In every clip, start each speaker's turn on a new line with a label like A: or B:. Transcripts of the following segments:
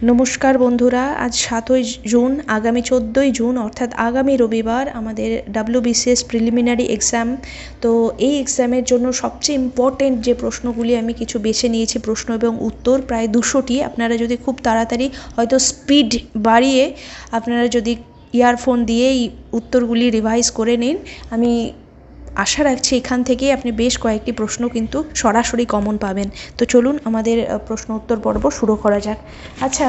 A: নমস্কার বন্ধুরা, আজ 7ই জুন, আগামী 14ই জুন অর্থাৎ আগামী রবিবার আমাদের WBCS প্রিলিমিনারি এক্সাম। তো এই এক্সামের জন্য সবচেয়ে ইম্পর্টেন্ট যে প্রশ্নগুলি আমি কিছু বেছে নিয়েছি, প্রশ্ন এবং উত্তর প্রায় 200টি। আপনারা যদি খুব তাড়াতাড়ি হয়তো স্পিড বাড়িয়ে আপনারা যদি ইয়ারফোন দিয়ে এই উত্তরগুলি রিভাইজ করে নিন, আমি আশা রাখছি এখান থেকেই আপনি বেশ কয়েকটি প্রশ্ন কিন্তু সরাসরি কমন পাবেন। তো চলুন আমাদের প্রশ্ন উত্তর পর্ব শুরু করা যাক। আচ্ছা,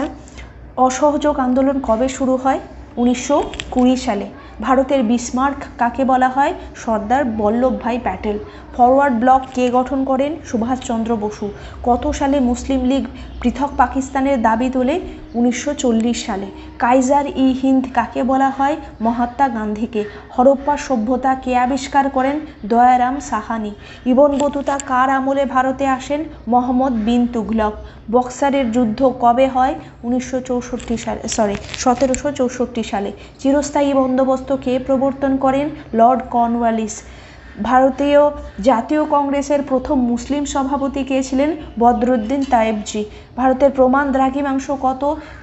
A: অসহযোগ আন্দোলন কবে শুরু হয়? 1920 সালে। ভারতের বিসমার্ক কাকে বলা হয়? সর্দার বল্লভভাই প্যাটেল। ফরওয়ার্ড ব্লক কে গঠন করেন? সুভাষচন্দ্র বসু। কত সালে মুসলিম লীগ পৃথক পাকিস্তানের দাবি তোলে? 1940 সালে। কাইজার ই হিন্দ কাকে বলা হয়? মহাত্মা গান্ধীকে। হরপ্পা সভ্যতা কে আবিষ্কার করেন? দয়ারাম সাহানি। ইবন বতুতা কার আমলে ভারতে আসেন? মোহাম্মদ বিন তুঘলক। বক্সারের যুদ্ধ কবে হয়? 1764 সালে। চিরস্থায়ী বন্দোবস্ত কে প্রবর্তন করেন? Lord Cornwallis. ভারতীয় জাতীয় কংগ্রেসের প্রথম মুসলিম সভাপতি কে ছিলেন? বদরুদ্দিন তায়েবজি। ভারতের প্রমাণ দ্রাঘিমাংশ কত?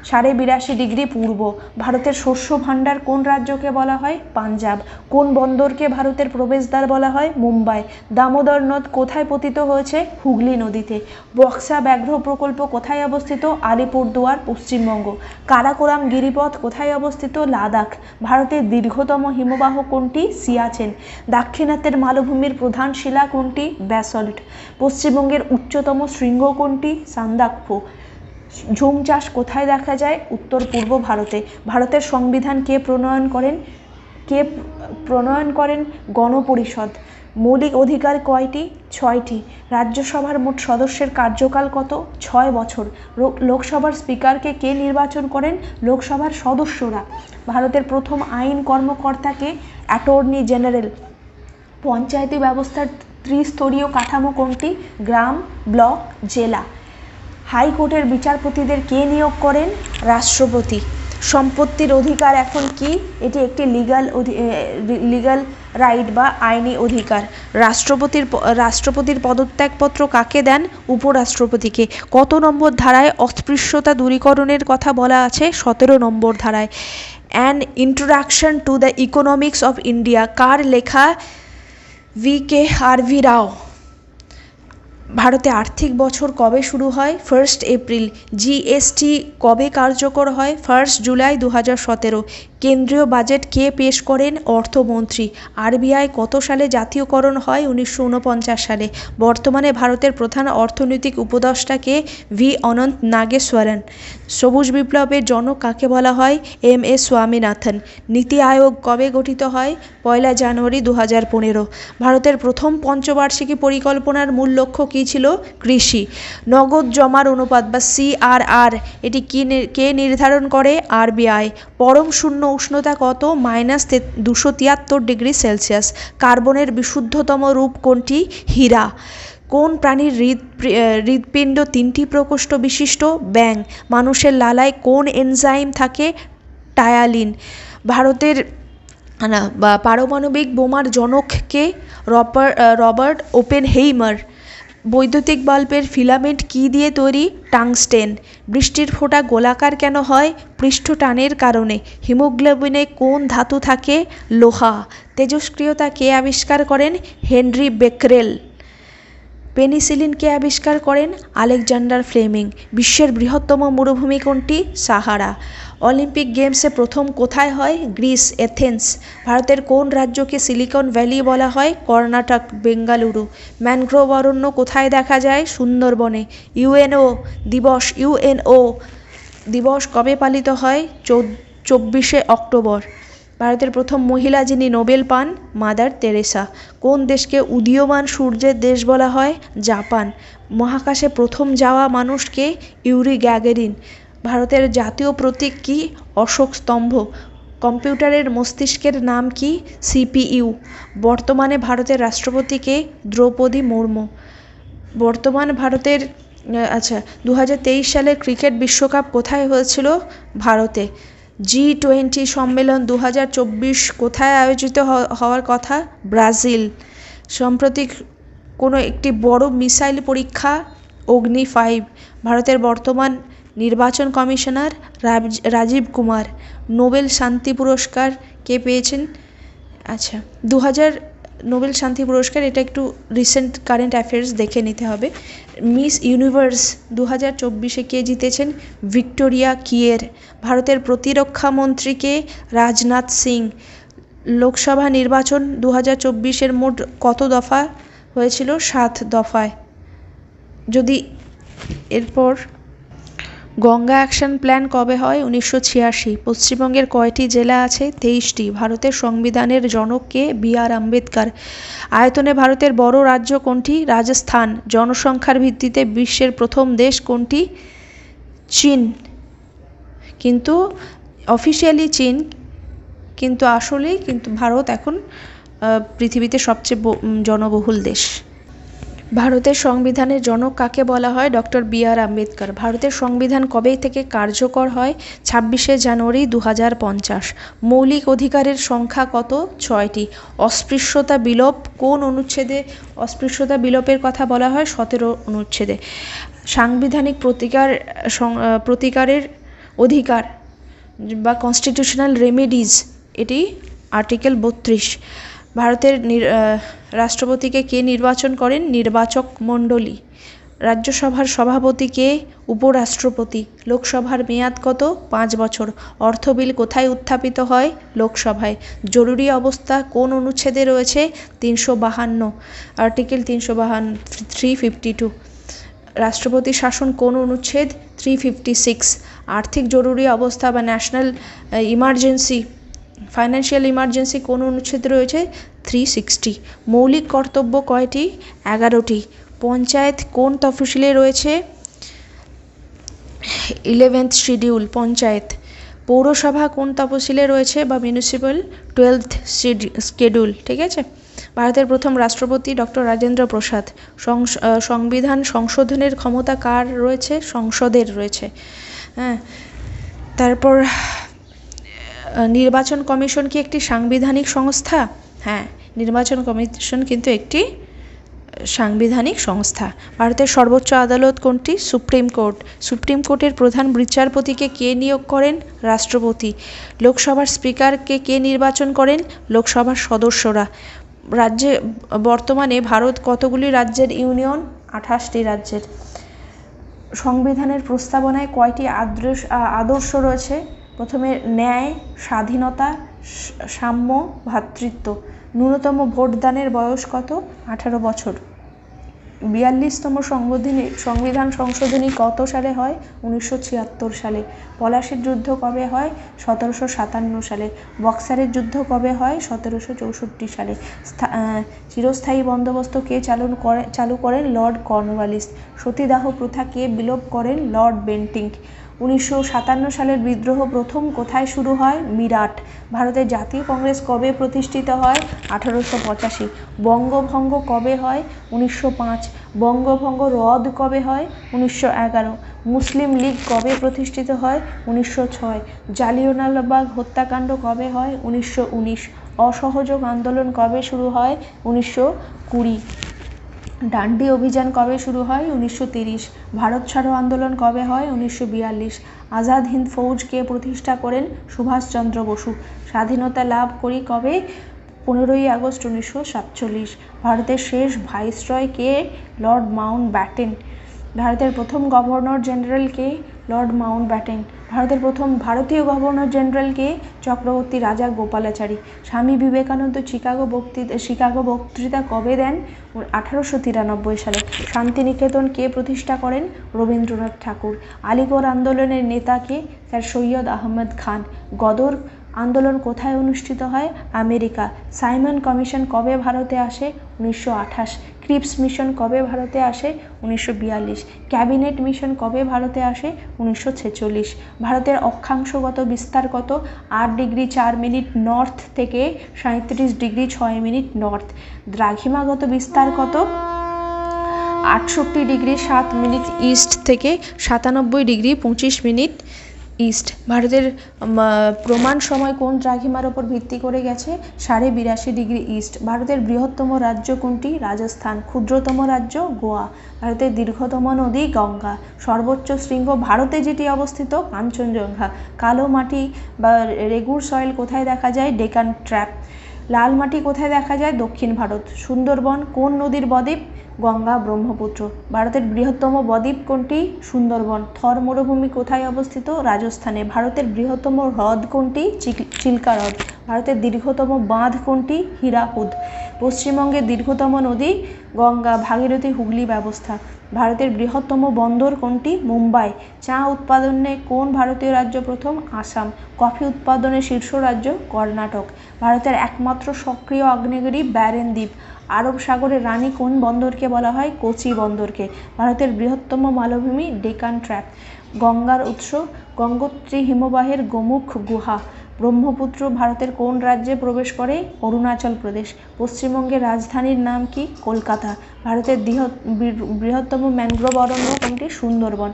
A: 82.5 ডিগ্রি পূর্ব। ভারতের শস্য ভাণ্ডার কোন রাজ্যকে বলা হয়? পাঞ্জাব। কোন বন্দরকে ভারতের প্রবেশদ্বার বলা হয়? মুম্বাই। দামোদর নদ কোথায় পতিত হয়েছে? হুগলি নদীতে। বক্সা ব্যাঘ্র প্রকল্প কোথায় অবস্থিত? আলিপুরদুয়ার, পশ্চিমবঙ্গ। কারাকোরাম গিরিপথ কোথায় অবস্থিত? লাদাখ। ভারতের দীর্ঘতম হিমবাহ কোনটি? সিয়াচেন। দাক্ষিণাত্যের মালভূমির প্রধান শিলা কোনটি? ব্যাসল্ট। পশ্চিমবঙ্গের উচ্চতম শৃঙ্গ কোনটি? সান্দাকফু। ঝুম চাষ কোথায় দেখা যায়? উত্তর পূর্ব ভারতে। ভারতের সংবিধান কে প্রণয়ন করেন? গণপরিষদ। মৌলিক অধিকার কয়টি? 6টি। রাজ্যসভার মোট সদস্যের কার্যকাল কত? 6 বছর। লোকসভার স্পিকারকে কে নির্বাচন করেন? লোকসভার সদস্যরা। ভারতের প্রথম আইন কর্মকর্তাকে? Attorney general. পঞ্চায়েতি ব্যবস্থার ত্রিস্তরীয় কাঠামো কোনটি? গ্রাম, ব্লক, জেলা। হাইকোর্টের বিচারপতিদের কে নিয়োগ করেন? রাষ্ট্রপতি। সম্পত্তির অধিকার এখন কি? এটি একটি লিগ্যাল রাইট বা আইনি অধিকার। রাষ্ট্রপতির পদত্যাগপত্র কাকে দেন? উপরাষ্ট্রপতিকে। কত নম্বর ধারায় অস্পৃশ্যতা দূরীকরণের কথা বলা আছে? 17 নম্বর ধারায়। An introduction to the economics of India কার লেখা? VK R V Rao. ভারতে আর্থিক বছর কবে শুরু হয়? 1 এপ্রিল। GST কবে কার্যকর হয়? 1 জুলাই 2017। কেন্দ্রীয় বাজেট কে পেশ করেন? অর্থমন্ত্রী। RBI কত সালে জাতীয়করণ হয়? 1949 সালে। বর্তমানে ভারতের প্রধান অর্থনৈতিক উপদেষ্টা কে? V অনন্ত নাগেশ্বরন। সবুজ বিপ্লবের জনক কাকে বলা হয়? MS স্বামীনাথন। নীতি আয়োগ কবে গঠিত হয়? 1 জানুয়ারি 2015। ভারতের প্রথম পঞ্চবার্ষিকী পরিকল্পনার মূল লক্ষ্য কী ছিল? কৃষি। নগদ জমার অনুপাত বা CRR এটি কে নির্ধারণ করে? RBI। পরম শূন্য উষ্ণতা কত? -273 ডিগ্রি সেলসিয়াস। কার্বনের বিশুদ্ধতম রূপ কোনটি? হীরা। কোন প্রাণীর হৃৎপিণ্ড 3টি প্রকোষ্ঠ বিশিষ্ট? ব্যাঙ। মানুষের লালায় কোন এনজাইম থাকে? টায়ালিন। ভারতের পারমাণবিক বোমার জনক কে? Robert Oppenheimer. বৈদ্যুতিক বাল্বের ফিলামেন্ট কী দিয়ে তৈরি? টাংস্টেন। বৃষ্টির ফোঁটা গোলাকার কেন হয়? পৃষ্ঠ টানের কারণে। হিমোগ্লোবিনে কোন ধাতু থাকে? লোহা। তেজস্ক্রিয়তা কে আবিষ্কার করেন? হেনরি বেকরেল। পেনিসিলিন কে আবিষ্কার করেন? Alexander Fleming. বিশ্বের বৃহত্তম মরুভূমি কোনটি? সাহারা। অলিম্পিক গেমসে প্রথম কোথায় হয়? Greece, Athens. ভারতের কোন রাজ্যকে সিলিকন ভ্যালি বলা হয়? কর্ণাটক, বেঙ্গালুরু। ম্যানগ্রোভ অরণ্য কোথায় দেখা যায়? সুন্দরবনে। ইউএনও দিবস কবে পালিত হয়? 24 অক্টোবর। ভারতের প্রথম মহিলা যিনি নোবেল পান? Mother Teresa. কোন দেশকে উদীয়মান সূর্যের দেশ বলা হয়? জাপান। মহাকাশে প্রথম যাওয়া মানুষকে? Yuri Gagarin. ভারতের জাতীয় প্রতীক কি? অশোক স্তম্ভ। কম্পিউটারের মস্তিষ্কের নাম কি? CPU। বর্তমানে ভারতের রাষ্ট্রপতি কে? দ্রৌপদী মুর্মু। বর্তমান ভারতের 2023 সালের ক্রিকেট বিশ্বকাপ কোথায় হয়েছিল? ভারতে। G20 সম্মেলন 2024 কোথায় আয়োজিত হওয়ার কথা? ব্রাজিল। সম্প্রতি কোনো একটি বড় মিসাইল পরীক্ষা? অগ্নি 5। ভারতের বর্তমান নির্বাচন কমিশনার রাজীব কুমার। নোবেল শান্তি পুরস্কার কে পেয়েছেন? আচ্ছা, 2000 নোবেল শান্তি পুরস্কার, এটা একটু রিসেন্ট কারেন্ট অ্যাফেয়ার্স দেখে নিতে হবে। মিস ইউনিভার্স 2024 কে জিতেছেন? ভিক্টোরিয়া কিয়ের। ভারতের প্রতিরক্ষা মন্ত্রীকে? রাজনাথ সিং। লোকসভা নির্বাচন 2024 মোট কত দফা হয়েছিল? 7 দফায়। যদি এরপর গঙ্গা অ্যাকশন প্ল্যান কবে হয়? 1986। পশ্চিমবঙ্গের কয়টি জেলা আছে? 23টি। ভারতের সংবিধানের জনক কে? BR আম্বেদকর। আয়তনে ভারতের বড় রাজ্য কোনটি? রাজস্থান। জনসংখ্যার ভিত্তিতে বিশ্বের প্রথম দেশ কোনটি? চীন। কিন্তু অফিসিয়ালি চীন, কিন্তু আসলেই কিন্তু ভারত এখন পৃথিবীতে সবচেয়ে জনবহুল দেশ। ভারতের সংবিধানের জনক কাকে বলা হয়? Doctor BR Ambedkar. ভারতের সংবিধান কবে থেকে কার্যকর হয়? 26শে জানুয়ারি 2050। মৌলিক অধিকারের সংখ্যা কত? 6টি। অস্পৃশ্যতা বিলোপ কোন অনুচ্ছেদে অস্পৃশ্যতা বিলোপের কথা বলা হয়? 17 অনুচ্ছেদে। সাংবিধানিক প্রতিকারের অধিকার বা কনস্টিটিউশনাল রেমেডিজ, এটি আর্টিকেল 32। ভারতের রাষ্ট্রপতিকে কে নির্বাচন করেন? নির্বাচক মণ্ডলী। রাজ্যসভার সভাপতি কে? উপরাষ্ট্রপতি। লোকসভার মেয়াদ কত? 5 বছর। অর্থ বিল কোথায় উত্থাপিত হয়? লোকসভায়। জরুরি অবস্থা কোন অনুচ্ছেদে রয়েছে? 352, আর্টিকেল 352। রাষ্ট্রপতি শাসন কোন অনুচ্ছেদ? 356। আর্থিক জরুরি অবস্থা বা ন্যাশনাল ইমার্জেন্সি, ফাইন্যান্সিয়াল ইমার্জেন্সি কোন অনুচ্ছেদে রয়েছে? 360। মৌলিক কর্তব্য কয়টি? 11টি। পঞ্চায়েত কোন তফসিলে রয়েছে? 11th schedule panchayat. পৌরসভা কোন তফসিলে রয়েছে বা মিউনিসিপ্যাল? 12th schedule. ঠিক আছে। ভারতের প্রথম রাষ্ট্রপতি ডক্টর রাজেন্দ্র প্রসাদ। সংবিধান সংশোধনের ক্ষমতা কার রয়েছে? সংসদের রয়েছে। হ্যাঁ, তারপর নির্বাচন কমিশন কি একটি সাংবিধানিক সংস্থা? হ্যাঁ, নির্বাচন কমিশন কিন্তু একটি সাংবিধানিক সংস্থা। ভারতের সর্বোচ্চ আদালত কোনটি? Supreme court. সুপ্রিম কোর্টের প্রধান বিচারপতিকে কে নিয়োগ করেন? রাষ্ট্রপতি। লোকসভার স্পিকারকে কে নির্বাচন করেন? লোকসভার সদস্যরা। রাজ্যে বর্তমানে ভারত কতগুলি রাজ্যের ইউনিয়ন? 28টি রাজ্যের। সংবিধানের প্রস্তাবনায় কয়টি আদর্শ রয়েছে? প্রথমে ন্যায়, স্বাধীনতা, সাম্য, ভ্রাতৃত্ব। ন্যূনতম ভোটদানের বয়স কত? 18 বছর। 42তম সংবিধান সংশোধনী কত সালে হয়? 1976 সালে। পলাশির যুদ্ধ কবে হয়? 1757 সালে। বক্সারের যুদ্ধ কবে হয়? 1764 সালে। চিরস্থায়ী বন্দোবস্ত কে চালু করেন? Lord Cornwallis. সতীদাহ প্রথা কে বিলোপ করেন? Lord Bentinck. 1957 সালের বিদ্রোহ প্রথম কোথায় শুরু হয়? মিরাট। ভারতের জাতীয় কংগ্রেস কবে প্রতিষ্ঠিত হয়? 1885। বঙ্গভঙ্গ কবে হয়? 1905। বঙ্গভঙ্গ রদ কবে হয়? 1911। মুসলিম লীগ কবে প্রতিষ্ঠিত হয়? 1906। জালিয়ানওয়ালাবাগ হত্যাকাণ্ড কবে হয়? 1919। অসহযোগ আন্দোলন কবে শুরু হয়? 1920। ডান্ডি অভিযান কবে শুরু হয়? 1930। ভারত ছাড়ো আন্দোলন কবে হয়? 1942। আজাদ হিন্দ ফৌজ কে প্রতিষ্ঠা করেন? সুভাষচন্দ্র বসু। স্বাধীনতা লাভ করি কবে? 15ই আগস্ট 1947। ভারতের শেষ ভাইসরয় কে? Lord Mountbatten. ভারতের প্রথম গভর্নর জেনারেল কে? Lord Mountbatten. ভারতের প্রথম ভারতীয় গভর্নর জেনারেল কে? চক্রবর্তী রাজা গোপালাচারী। স্বামী বিবেকানন্দ শিকাগো বক্তৃতা কবে দেন? 1893 সালে। শান্তিনিকেতন কে প্রতিষ্ঠা করেন? রবীন্দ্রনাথ ঠাকুর। আলিগড় আন্দোলনের নেতা কে? স্যার সৈয়দ আহমদ খান। গদর আন্দোলন কোথায় অনুষ্ঠিত হয়? আমেরিকা। সাইমন কমিশন কবে ভারতে আসে? 1928। ক্রিপস মিশন কবে ভারতে আসে? 1942। ক্যাবিনেট মিশন কবে ভারতে আসে? 1946। ভারতের অক্ষাংশগত বিস্তার কত? 8 ডিগ্রি 4 মিনিট নর্থ থেকে 37 ডিগ্রি 6 মিনিট নর্থ। দ্রাঘিমাগত বিস্তার কত? 68 ডিগ্রি 7 মিনিট ইস্ট থেকে 97 ডিগ্রি 25 মিনিট ইস্ট। ভারতের প্রমাণ সময় কোন দ্রাঘিমার ওপর ভিত্তি করে গেছে? 82.5 ইস্ট। ভারতের বৃহত্তম রাজ্য কোনটি? রাজস্থান। ক্ষুদ্রতম রাজ্য? গোয়া। ভারতের দীর্ঘতম নদী? গঙ্গা। সর্বোচ্চ শৃঙ্গ ভারতে যেটি অবস্থিত? কাঞ্চনজঙ্ঘা। কালো মাটি বা রেগুর সয়েল কোথায় দেখা যায়? ডেকান ট্র্যাপ। লাল মাটি কোথায় দেখা যায়? দক্ষিণ ভারত। সুন্দরবন কোন নদীর বদ্বীপ? গঙ্গা ব্রহ্মপুত্র। ভারতের বৃহত্তম বদ্বীপ কোনটি? সুন্দরবন। থর মরুভূমি কোথায় অবস্থিত? রাজস্থানে। ভারতের বৃহত্তম হ্রদ কোনটি? চিল্কা হ্রদ। ভারতের দীর্ঘতম বাঁধ কোনটি? হীরাকুদ। পশ্চিমবঙ্গের দীর্ঘতম নদী? গঙ্গা ভাগীরথী হুগলি ব্যবস্থা। ভারতের বৃহত্তম বন্দর কোনটি? মুম্বাই। চা উৎপাদনে কোন ভারতীয় রাজ্য প্রথম? আসাম। কফি উৎপাদনে শীর্ষ রাজ্য? কর্ণাটক। ভারতের একমাত্র সক্রিয় আগ্নেয়গিরি ব্যারেন দ্বীপ। আরব সাগরের রানী কোন বন্দরকে বলা হয়? কোচি বন্দরকে। ভারতের বৃহত্তম মালভূমি? ডেকান ট্র্যাপ। গঙ্গার উৎস? গঙ্গোত্রী হিমবাহের গোমুখ গুহা। ব্রহ্মপুত্র ভারতের কোন রাজ্যে প্রবেশ করে? অরুণাচল প্রদেশ। পশ্চিমবঙ্গের রাজধানীর নাম কি? কলকাতা। ভারতের বৃহত্তম ম্যানগ্রোভ অরণ্য কোনটি? সুন্দরবন।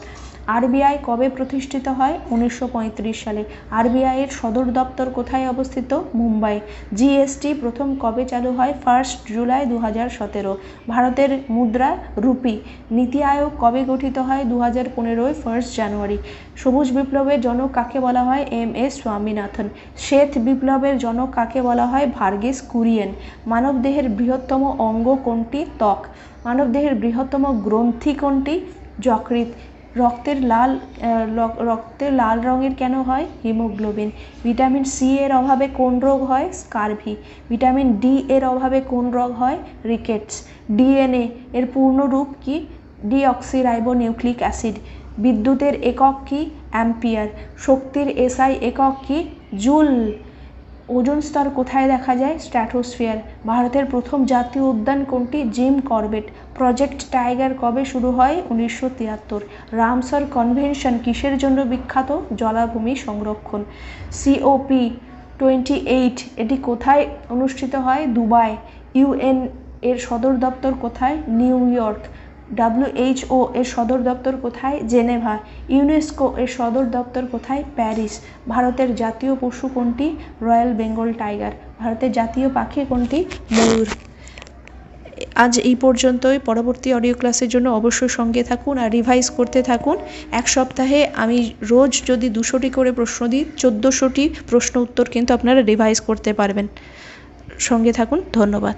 A: আরবিআই কবে প্রতিষ্ঠিত হয়? 1935 সালে। আরবিআই এর সদর দপ্তর কোথায় অবস্থিত? মুম্বাই। জিএসটি প্রথম কবে চালু হয়? 1 জুলাই 2017। ভারতের মুদ্রা? রুপি। নীতি আয়োগ কবে গঠিত হয়? 2015 1 জানুয়ারি। সবুজ বিপ্লবের জনক কাকে বলা হয়? এম.এস. স্বামীনাথন। শ্বেত বিপ্লবের জনক কাকে বলা হয়? ভার্গিস কুরিয়েন। মানবদেহের বৃহত্তম অঙ্গ কোনটি? ত্বক। মানবদেহের বৃহত্তম গ্রন্থি কোনটি? যকৃৎ। রক্তের লাল রঙের কেন হয়? হিমোগ্লোবিন। ভিটামিন সি এর অভাবে কোন রোগ হয়? স্কারভি। ভিটামিন ডি এর অভাবে কোন রোগ হয়? রিকেটস। ডিএনএ এর পূর্ণ রূপ কি? Deoxyribonucleic acid. বিদ্যুতের একক কি? অ্যাম্পিয়ার। শক্তির এসআই একক কি? জুল। ওজোন স্তর কোথায় দেখা যায়? স্ট্র্যাটোস্ফিয়ার। ভারতের প্রথম জাতীয় উদ্যান কোনটি? Jim Corbett. প্রজেক্ট টাইগার কবে শুরু হয়? 1973। রামসার কনভেনশন কিসের জন্য বিখ্যাত? জলাভূমি সংরক্ষণ। COP28 এটি কোথায় অনুষ্ঠিত হয়? দুবাই। ইউএন এর সদর দপ্তর কোথায়? New York. WHO এর সদর দপ্তর কোথায়? জেনেভা। ইউনেস্কো এর সদর দপ্তর কোথায়? প্যারিস। ভারতের জাতীয় পশু কোনটি? Royal Bengal tiger. ভারতের জাতীয় পাখি কোনটি? ময়ূর। আজ এই পর্যন্তই। পরবর্তী অডিও ক্লাসের জন্য অবশ্যই সঙ্গে থাকুন আর রিভাইজ করতে থাকুন। এক সপ্তাহে আমি রোজ যদি 200টি করে প্রশ্ন দিই, 1400টি প্রশ্ন উত্তর কিন্তু আপনারা রিভাইজ করতে পারবেন। সঙ্গে থাকুন। ধন্যবাদ।